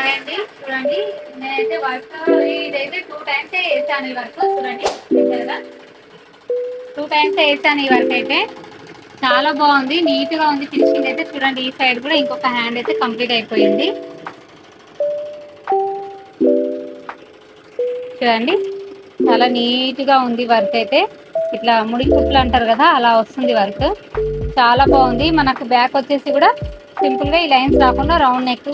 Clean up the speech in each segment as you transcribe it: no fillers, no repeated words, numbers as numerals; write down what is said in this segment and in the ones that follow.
Hi అండి. చూడండి, నేనైతే వర్క్ ఇదైతే 2 టైమ్స్ వేసాను. ఈ వర్క్ చూడండి, దగ్గరగా 2 టైమ్స్ వేసాను. ఈ వర్క్ అయితే చాలా బాగుంది, నీట్ గా ఉంది. ఫినిషింగ్ అయితే చూడండి, ఈ సైడ్ కూడా ఇంకొక హ్యాండ్ అయితే కంప్లీట్ అయిపోయింది. చూడండి, చాలా నీట్ గా ఉంది వర్క్ అయితే. ఇట్లా ముడి కుట్లు అంటారు కదా, అలా వస్తుంది వర్క్. చాలా బాగుంది. మనకు బ్యాక్ వచ్చేసి కూడా సింపుల్ గా ఈ లైన్స్ రాకుండా రౌండ్ నెక్,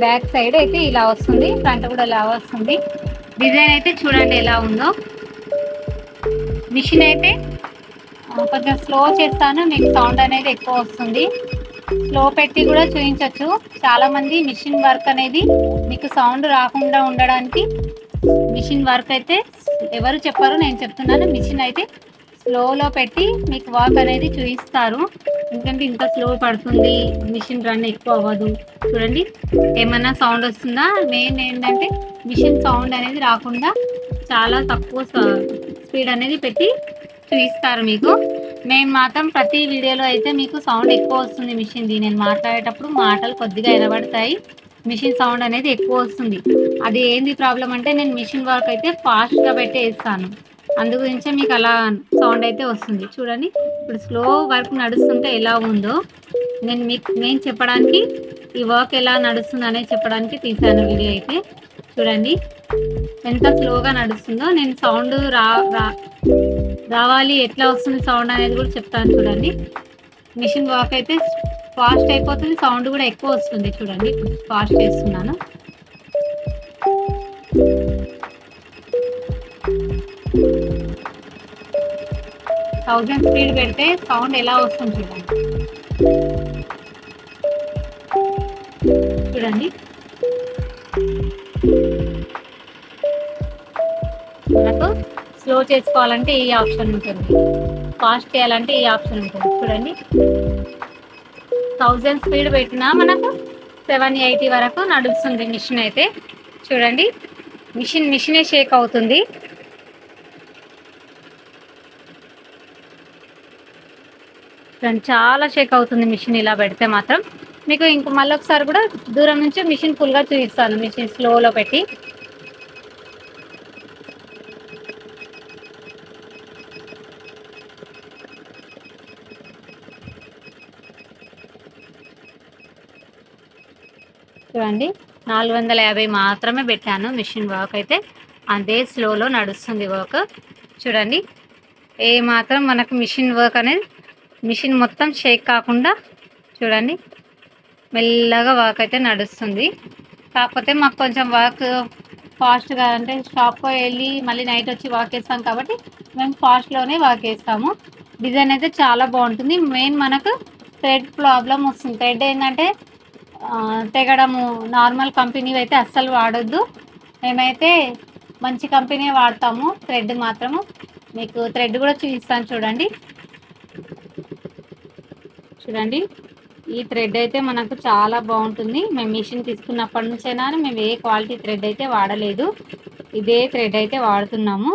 బ్యాక్ సైడ్ అయితే ఇలా వస్తుంది, ఫ్రంట్ కూడా ఇలా వస్తుంది. డిజైన్ అయితే చూడండి ఎలా ఉందో. మిషన్ అయితే కొంచెం స్లో చేస్తాను, మీకు సౌండ్ అనేది ఎక్కువ వస్తుంది. స్లో పెట్టి కూడా చూపించవచ్చు. చాలా మంది మిషన్ వర్క్ అనేది మీకు సౌండ్ రాకుండా ఉండడానికి మిషన్ వర్క్ అయితే ఎవరు చెప్పారు, నేను చెప్తున్నాను. మిషన్ అయితే స్లోలో పెట్టి మీకు వర్క్ అనేది చూపిస్తారు. ఎందుకంటే ఇంత స్లో పడుతుంది, మిషన్ రన్ ఎక్కువ అవ్వదు. చూడండి, ఏమన్నా సౌండ్ వస్తుందా? మెయిన్ ఏంటంటే మిషన్ సౌండ్ అనేది రాకుండా చాలా తక్కువ స్పీడ్ అనేది పెట్టి చూపిస్తారు మీకు. మేము మాత్రం ప్రతి వీడియోలో అయితే మీకు సౌండ్ ఎక్కువ వస్తుంది మిషన్ది. నేను మాట్లాడేటప్పుడు మాటలు కొద్దిగా ఎనబడతాయి, మిషన్ సౌండ్ అనేది ఎక్కువ వస్తుంది. అది ఏంది ప్రాబ్లం అంటే, నేను మిషన్ వర్క్ అయితే ఫాస్ట్గా పెట్టి వేస్తాను, అందు గురించే మీకు అలా సౌండ్ అయితే వస్తుంది. చూడండి, ఇప్పుడు స్లో వర్క్ నడుస్తుంటే ఎలా ఉందో నేను చెప్పడానికి, ఈ వర్క్ ఎలా నడుస్తుంది అనేది చెప్పడానికి తీసాను వీడియో అయితే. చూడండి ఎంత స్లోగా నడుస్తుందో. నేను సౌండ్ రావాలి, ఎట్లా వస్తుంది సౌండ్ అనేది కూడా చెప్తాను. చూడండి, మిషన్ వర్క్ అయితే ఫాస్ట్ అయిపోతుంది, సౌండ్ కూడా ఎక్కువ వస్తుంది. చూడండి, ఇప్పుడు ఫాస్ట్ చేస్తున్నాను. థౌజండ్ స్పీడ్ పెడితే సౌండ్ ఎలా వస్తుంది చూడండి. చూడండి, మనకు స్లో చేసుకోవాలంటే ఈ ఆప్షన్ ఉంటుంది, ఫాస్ట్ చేయాలంటే ఈ ఆప్షన్ ఉంటుంది. చూడండి, 1000 స్పీడ్ పెట్టినా మనకు 780 వరకు నడుస్తుంది మిషన్ అయితే. చూడండి, మిషనే షేక్ అవుతుంది. చాలా షేక్ అవుతుంది మిషన్ ఇలా పెడితే మాత్రం. మీకు ఇంక మళ్ళీ ఒకసారి కూడా దూరం నుంచి మిషన్ ఫుల్గా చూపిస్తాను, మిషన్ స్లోలో పెట్టి. చూడండి, 450 మాత్రమే పెట్టాను. మిషన్ వర్క్ అయితే అదే స్లోలో నడుస్తుంది వర్క్. చూడండి, ఏ మాత్రం మనకు మిషన్ వర్క్ అనేది మిషన్ మొత్తం షేక్ కాకుండా చూడండి మెల్లగా వర్క్ అయితే నడుస్తుంది. కాకపోతే మాకు కొంచెం వర్క్ ఫాస్ట్గా, అంటే షాప్కి వెళ్ళి మళ్ళీ నైట్ వచ్చి వర్క్ చేస్తాం కాబట్టి మేము ఫాస్ట్లోనే వర్క్ చేస్తాము. డిజైన్ అయితే చాలా బాగుంటుంది. మెయిన్ మనకు థ్రెడ్ ప్రాబ్లం వస్తుంది. థ్రెడ్ ఏంటంటే తెగడము. నార్మల్ కంపెనీ అయితే అస్సలు వాడొద్దు, మేమైతే మంచి కంపెనీ వాడతాము. థ్రెడ్ మాత్రము మీకు థ్రెడ్ కూడా చూపిస్తాను. చూడండి, చూడండి ఈ థ్రెడ్ అయితే మనకు చాలా బాగుంటుంది. మేము మిషన్ తీసుకున్నప్పటి నుంచైనా మేము ఏ క్వాలిటీ థ్రెడ్ అయితే వాడలేదు, ఇదే థ్రెడ్ అయితే వాడుతున్నాము.